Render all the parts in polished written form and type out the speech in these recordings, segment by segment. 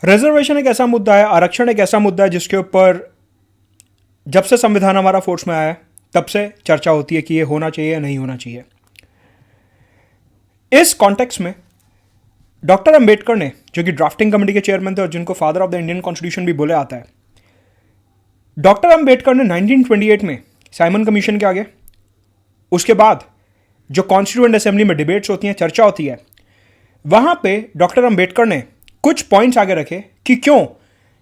Reservation एक ऐसा मुद्दा है, आरक्षण एक ऐसा मुद्दा है जिसके ऊपर जब से संविधान हमारा फोर्स में आया है तब से चर्चा होती है कि ये होना चाहिए या नहीं होना चाहिए। इस कॉन्टेक्स्ट में डॉक्टर अंबेडकर ने, जो कि ड्राफ्टिंग कमेटी के चेयरमैन थे और जिनको father of the Indian constitution भी बोला आता है, डॉक्टर अंबेडकर ने 1928 में साइमन कमीशन के आगे, उसके बाद जो कॉन्स्टिट्यूएंट असेंबली में डिबेट्स होती हैं, चर्चा होती है, वहां पे डॉक्टर अंबेडकर ने कुछ पॉइंट्स आगे रखे कि क्यों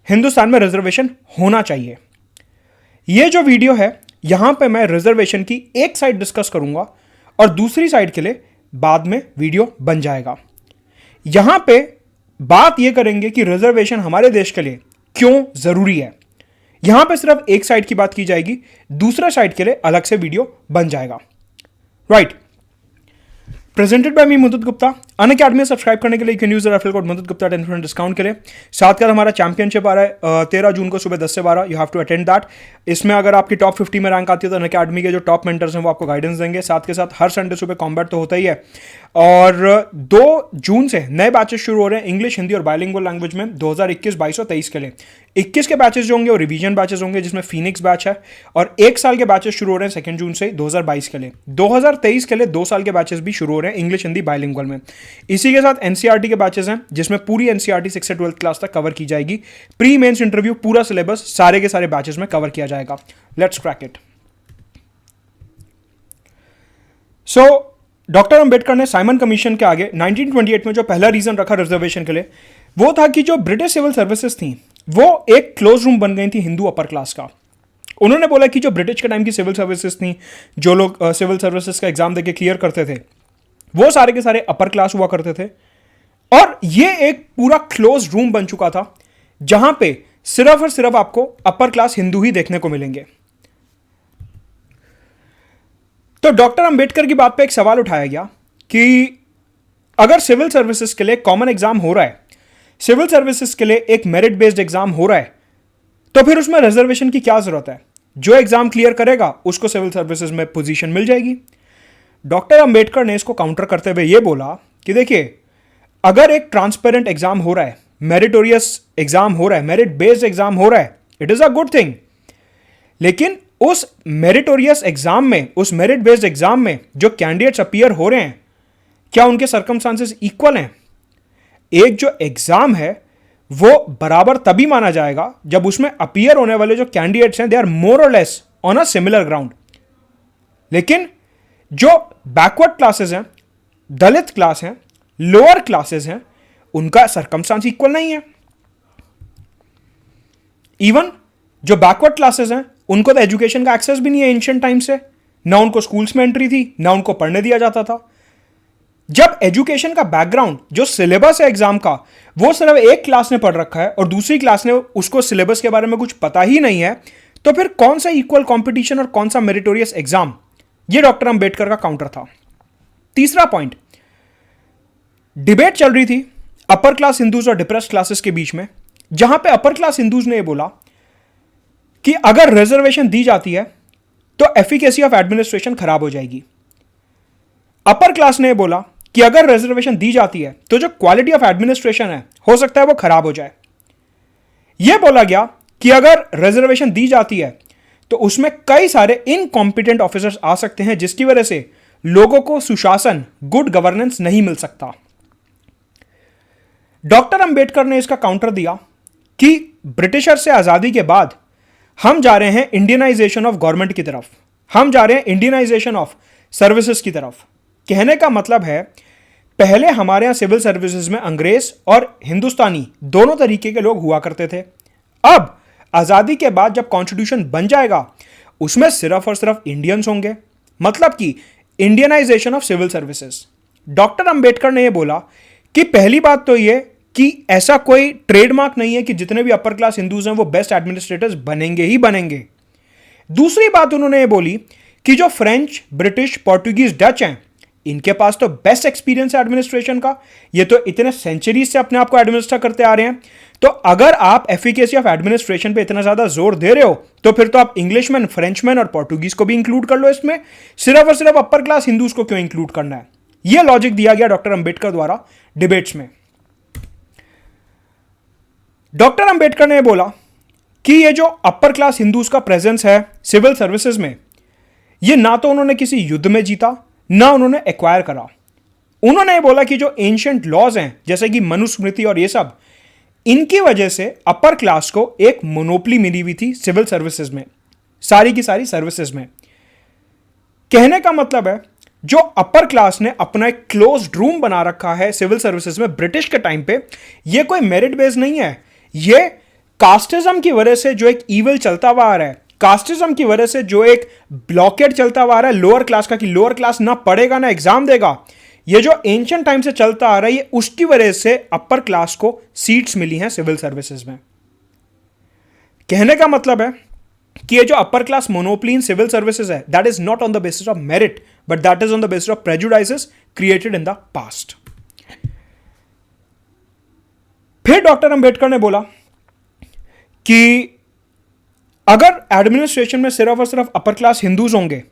हिंदुस्तान में रिजर्वेशन होना चाहिए। ये जो वीडियो है यहां पे मैं रिजर्वेशन की एक साइड डिस्कस करूंगा और दूसरी साइड के लिए बाद में वीडियो बन जाएगा। यहां पे बात यह करेंगे कि रिजर्वेशन हमारे देश के लिए क्यों जरूरी है। यहां पे सिर्फ एक साइड की बात की जाएगी, दूसरा साइड के लिए अलग से वीडियो बन जाएगा। राइट। प्रेजेंटेड बाय मी मुदत गुप्ता। अनअकैडमी सब्सक्राइब करने के लिए कैन यूज रेफरल कोड मुदत गुप्ता 10% डिस्काउंट के लिए। साथ का हमारा चैंपियनशिप आ रहा है 13 जून को सुबह 10 से 12। You have to attend that. इसमें अगर आपकी टॉप 50 में रैंक आती है तो अनअकैडमी के जो टॉप मेंटर्स हैं वो आपको गाइडेंस देंगे। साथ के साथ हर संडे सुबह कॉम्बैट तो होता ही है। और 2 जून से नए बैचेस शुरू हो रहे हैं इंग्लिश, हिंदी और बाइलिंगुअल लैंग्वेज में 2021, 22 और 23 के लिए। 21 के बैचेस जो होंगे वो रिवीजन बैचेस होंगे जिसमें फिनिक्स बैच है, और 1 साल के बैचेस शुरू हो रहे हैं 2 जून से 2022 के लिए। 2023 के लिए 2 साल के बैचेस भी शुरू हो रहे हैं इंग्लिश, हिंदी, बाइलिंगुअल में। इसी के साथ एनसीईआरटी के बैचेस हैं जिसमें पूरी एनसीईआरटी 6 से 12th क्लास तक कवर की जाएगी। प्री मेंस इंटरव्यू, पूरा सिलेबस सारे के सारे बैचेस में कवर किया जाएगा। Let's crack it. So doctor Ambedkar ने साइमन कमीशन के आगे 1928 में जो पहला रीजन रखा रिजर्वेशन के लिए वो था कि जो ब्रिटिश सिविल सर्विसेज थी वो एक क्लोज रूम बन गई थी हिंदू अपर क्लास का। उन्होंने बोला कि जो ब्रिटिश के टाइम की सिविल सर्विसेज थी, जो लोग सिविल सर्विसेज का एग्जाम देके क्लियर करते थे, वो सारे के सारे अपर क्लास हुआ करते थे, और ये एक पूरा क्लोज रूम बन चुका था जहां पे सिर्फ और सिर्फ आपको अपर क्लास हिंदू ही देखने को मिलेंगे। तो डॉक्टर अंबेडकर की बात पे एक सवाल उठाया गया कि अगर सिविल सर्विसेज के लिए कॉमन एग्जाम हो रहा है, सिविल सर्विसेज के लिए एक मेरिट बेस्ड एग्जाम हो रहा है, तो फिर उसमें रिजर्वेशन की क्या जरूरत है? जो एग्जाम क्लियर करेगा उसको सिविल सर्विसेज में पोजीशन मिल जाएगी। डॉक्टर अंबेडकर ने इसको काउंटर करते हुए यह बोला कि देखिए, अगर एक ट्रांसपेरेंट एग्जाम हो रहा है, मेरिटोरियस एग्जाम हो रहा है, मेरिट बेस्ड एग्जाम हो रहा है, it is a good thing. लेकिन उस मेरिटोरियस एग्जाम में, उस मेरिट बेस्ड एग्जाम में जो कैंडिडेट्स अपीयर हो रहे हैं, क्या उनके सर्कमस्टांसेस इक्वल हैं? एक जो एग्जाम है वो बराबर तभी माना जाएगा जब उसमें अपीयर होने वाले जो कैंडिडेट्स हैं दे आर मोर और less on a similar ground. लेकिन जो बैकवर्ड क्लासेस हैं, दलित क्लास हैं, लोअर क्लासेस हैं, उनका सर्कमस्टांस इक्वल नहीं है। इवन जो बैकवर्ड क्लासेस हैं उनको तो एजुकेशन का एक्सेस भी नहीं है एंशिएंट टाइम से, ना उनको स्कूल्स में एंट्री थी, ना उनको पढ़ने दिया जाता था। जब एजुकेशन का बैकग्राउंड, जो सिलेबस है एग्जाम का, वो सिर्फ एक क्लास ने पढ़ रखा है और दूसरी क्लास ने उसको सिलेबस के बारे में कुछ पता ही नहीं है, तो फिर कौन सा इक्वल कंपटीशन और कौन सा मेरिटोरियस एग्जाम? ये डॉक्टर अंबेडकर का काउंटर था। तीसरा पॉइंट, डिबेट चल रही थी अपर क्लास हिंदूज और डिप्रेस्ड क्लासेस के बीच में, जहां पे अपर क्लास हिंदूज ने यह बोला कि अगर रिजर्वेशन दी जाती है तो एफिकेसी ऑफ एडमिनिस्ट्रेशन खराब हो जाएगी। अपर क्लास ने बोला कि अगर रिजर्वेशन दी जाती है तो जो क्वालिटी ऑफ एडमिनिस्ट्रेशन है हो सकता है वो खराब हो जाए। यह बोला गया कि अगर रिजर्वेशन दी जाती है तो उसमें कई सारे इनकॉम्पिटेंट ऑफिसर्स आ सकते हैं जिसकी वजह से लोगों को सुशासन, गुड गवर्नेंस नहीं मिल सकता। डॉक्टर अंबेडकर ने इसका काउंटर दिया कि ब्रिटिशर से आजादी के बाद हम जा रहे हैं इंडियनाइजेशन ऑफ गवर्नमेंट की तरफ, हम जा रहे हैं इंडियनाइजेशन ऑफ सर्विसेज की तरफ। कहने का मतलब है पहले हमारे यहां सिविल सर्विसेज में अंग्रेज और हिंदुस्तानी दोनों तरीके के लोग हुआ करते थे। अब आजादी के बाद जब कॉन्स्टिट्यूशन बन जाएगा उसमें सिर्फ और सिर्फ इंडियंस होंगे, मतलब कि Indianization of civil services. Doctor Ambedkar ने यह बोला कि पहली बात तो यह कि ऐसा कोई ट्रेडमार्क नहीं है कि जितने भी अपर क्लास हिंदूज हैं वो बेस्ट एडमिनिस्ट्रेटर्स बनेंगे ही बनेंगे। दूसरी बात उन्होंने ये बोली कि जो फ्रेंच, ब्रिटिश, पोर्टुगीज, डच हैं, इनके पास तो बेस्ट एक्सपीरियंस है एडमिनिस्ट्रेशन का, ये तो इतने सेंचुरीज से अपने आप को एडमिनिस्टर करते आ रहे हैं। तो अगर आप एफिकेसी ऑफ एडमिनिस्ट्रेशन पे इतना ज्यादा जोर दे रहे हो तो फिर तो आप इंग्लिशमैन, फ्रेंचमैन और पोर्टुगीज को भी इंक्लूड कर लो इसमें, सिर्फ और सिर्फ अपर क्लास हिंदूज को क्यों इंक्लूड करना है? यह लॉजिक दिया गया डॉक्टर अंबेडकर द्वारा डिबेट्स में। डॉक्टर अंबेडकर ने बोला कि ये जो अपर क्लास हिंदूज का प्रेजेंस है सिविल सर्विसेज में, ये ना तो उन्होंने किसी युद्ध में जीता, ना उन्होंने एक्वायर करा। उन्होंने बोला कि जो एंशियंट लॉज हैं जैसे कि मनुस्मृति और ये सब, इनकी वजह से अपर क्लास को एक मोनोपली मिली हुई थी सिविल सर्विसेज में, सारी की सारी सर्विसेज में। कहने का मतलब है जो अपर क्लास ने अपना एक क्लोज्ड रूम बना रखा है सिविल सर्विसेज में ब्रिटिश के टाइम पे, ये कोई मेरिट बेस नहीं है, ये कास्टिज्म की वजह से जो एक ईविल चलता हुआ आ रहा है, कास्टिज्म की वजह से जो एक ब्लॉकेड चलता हुआ आ रहा है लोअर क्लास का, कि लोअर क्लास ना पढ़ेगा ना एग्जाम देगा, ये जो एंशिएंट टाइम से चलता आ रहा है, ये उसकी वजह से अपर क्लास को सीट्स मिली हैं सिविल सर्विसेज में। कहने का मतलब है कि ये जो upper class monopoly in civil services है, that is not on the basis of merit, but that is on the basis of prejudices created in the past. फिर डॉक्टर अंबेडकर ने बोला कि अगर एडमिनिस्ट्रेशन में सिर्फ और सिर्फ अपर क्लास हिंदूज होंगे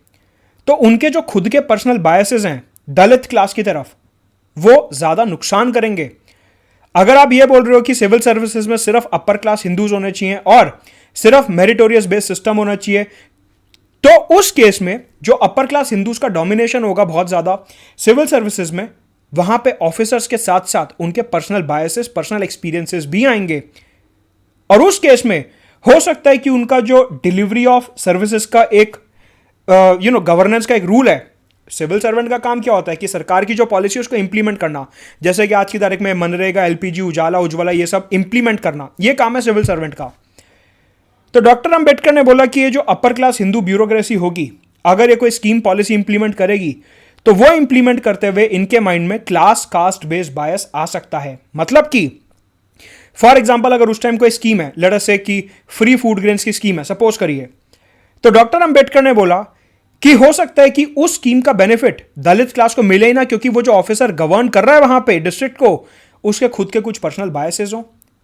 तो उनके जो खुद के पर्सनल बायसेस हैं दलित क्लास की तरफ, वो ज्यादा नुकसान करेंगे। अगर आप ये बोल रहे हो कि सिविल सर्विसेज में सिर्फ अपर क्लास हिंदूज होने चाहिए और सिर्फ मेरिटोरियस बेस्ड सिस्टम होना चाहिए, तो उस केस में जो अपर क्लास हिंदूज का डोमिनेशन होगा बहुत ज्यादा सिविल सर्विसेज में, वहां पे ऑफिसर्स के साथ साथ उनके पर्सनल बायसेस, पर्सनल एक्सपीरियंसेस भी आएंगे। और उस केस में हो सकता है कि उनका जो डिलीवरी ऑफ सर्विसेज का एक गवर्नेंस का एक रूल है, सिविल सर्वेंट का काम क्या होता है कि सरकार की जो पॉलिसी है उसको इंप्लीमेंट करना, जैसे कि आज की तारीख में मनरेगा, एलपीजी, उजाला, उज्ज्वला, ये सब इंप्लीमेंट करना, ये काम है सिविल सर्वेंट का। तो डॉक्टर अंबेडकर ने बोला कि ये जो अपर क्लास हिंदू ब्यूरोक्रेसी होगी, अगर ये कोई स्कीम पॉलिसी इंप्लीमेंट करेगी तो वो इंप्लीमेंट करते हुए इनके माइंड में क्लास कास्ट बेस्ड बायस आ सकता है। मतलब कि फॉर एग्जाम्पल अगर उस टाइम कोई स्कीम है, लेट अस से कि फ्री फूड ग्रेन्स की स्कीम है, सपोज करिए, तो डॉक्टर अंबेडकर ने बोला कि हो सकता है कि उस स्कीम का बेनिफिट दलित क्लास को मिले ही ना, क्योंकि वो जो ऑफिसर गवर्न कर रहा है वहां पे डिस्ट्रिक्ट को, उसके खुद के कुछ पर्सनल बायसेस हो।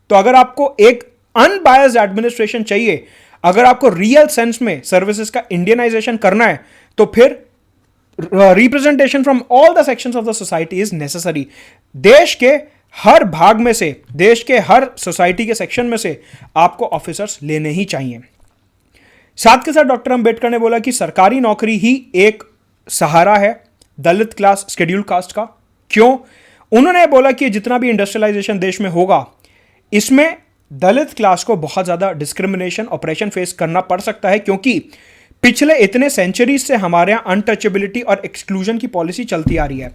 तो अगर आपको एक अनबायस्ड एडमिनिस्ट्रेशन चाहिए, अगर आपको रियल सेंस में सर्विसेज का इंडियनाइजेशन करना है, तो फिर representation from all the sections of the society is necessary. देश के हर भाग में से, देश के हर सोसाइटी के सेक्शन में से आपको ऑफिसर्स लेने ही चाहिए। साथ के साथ डॉक्टर अंबेडकर ने बोला कि सरकारी नौकरी ही एक सहारा है दलित क्लास, शेड्यूल्ड कास्ट का। क्यों? उन्होंने बोला कि जितना भी इंडस्ट्रियलाइजेशन देश में होगा, इसमें दलित क्लास को बहुत ज्यादा डिस्क्रिमिनेशन, ऑपरेशन फेस करना पड़ सकता है, क्योंकि पिछले इतने सेंचुरीज से हमारे यहां अनटचेबिलिटी और एक्सक्लूजन की पॉलिसी चलती आ रही है।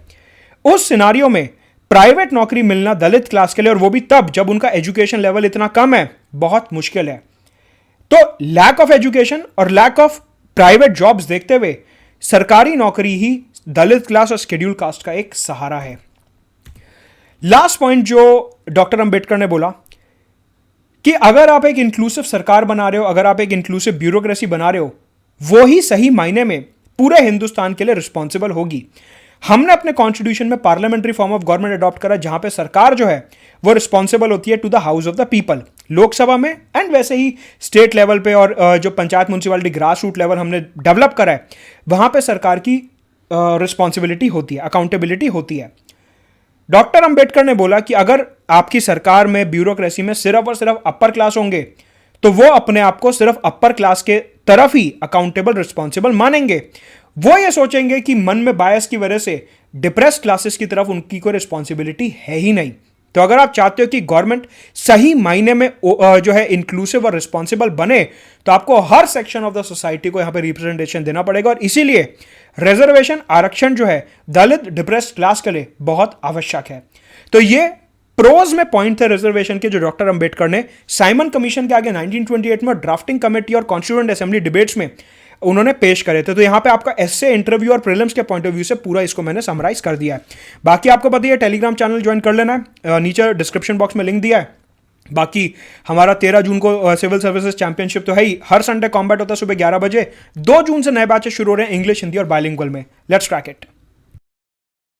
उस सिनारियो में प्राइवेट नौकरी मिलना दलित क्लास के लिए, और वो भी तब जब उनका एजुकेशन लेवल इतना कम है, बहुत मुश्किल है। तो लैक ऑफ एजुकेशन और लैक ऑफ प्राइवेट जॉब्स देखते हुए सरकारी नौकरी ही दलित क्लास और शेड्यूल कास्ट का एक सहारा है। लास्ट पॉइंट जो डॉक्टर अंबेडकर ने बोला कि अगर आप एक इंक्लूसिव सरकार बना रहे हो, अगर आप एक इंक्लूसिव ब्यूरोक्रेसी बना रहे हो, वो ही सही मायने में पूरे हिंदुस्तान के लिए रिस्पॉन्सिबल होगी। हमने अपने कॉन्स्टिट्यूशन में parliamentary form of government adopt करा, जहां पे सरकार जो है वो रिस्पॉन्सिबल होती है to the house of the people, Lok Sabha में, एंड वैसे ही स्टेट लेवल पे और जो panchayat, municipality, grass root level हमने डेवलप करा है, वहां पे सरकार की रिस्पॉन्सिबिलिटी होती है, अकाउंटेबिलिटी होती है। डॉक्टर अंबेडकर ने बोला कि अगर आपकी सरकार में, ब्यूरोक्रेसी में सिर्फ और सिर्फ अपर क्लास होंगे, तो वो अपने आप को सिर्फ अपर क्लास के तरफ ही अकाउंटेबल, रिस्पॉन्सिबल मानेंगे। वो ये सोचेंगे कि मन में बायस की वजह से डिप्रेस क्लासेस की तरफ उनकी कोई रिस्पॉन्सिबिलिटी है ही नहीं। तो अगर आप चाहते हो कि गवर्नमेंट सही मायने में जो है इंक्लूसिव और रिस्पॉन्सिबल बने, तो आपको हर सेक्शन ऑफ द सोसाइटी को यहां पे रिप्रेजेंटेशन देना पड़ेगा, और इसीलिए रिजर्वेशन, आरक्षण जो है दलित, डिप्रेस्ड क्लास के लिए बहुत आवश्यक है। तो ये प्रोज में पॉइंट थे रिजर्वेशन के, जो डॉक्टर अंबेडकर ने साइमन कमीशन के आगे 1928 में ड्राफ्टिंग कमेटी और कॉन्स्टिट्यूएंट असेंबली डिबेट्स में उन्होंने पेश करे थे। तो यहां पे आपका एस्से, इंटरव्यू और प्रीलिम्स के पॉइंट ऑफ व्यू से पूरा इसको मैंने समराइज कर दिया है। बाकी आपको पता है टेलीग्राम चैनल ज्वाइन कर लेना है, नीचे डिस्क्रिप्शन बॉक्स में लिंक दिया है। बाकी हमारा 13 जून को सिविल सर्विसेज चैंपियनशिप तो है ही, हर संडे कॉम्बैट होता है सुबह 11 बजे। 2 जून से नए बैचेस शुरू हो रहे हैं इंग्लिश, हिंदी और बाइलिंगुअल में। Let's crack it.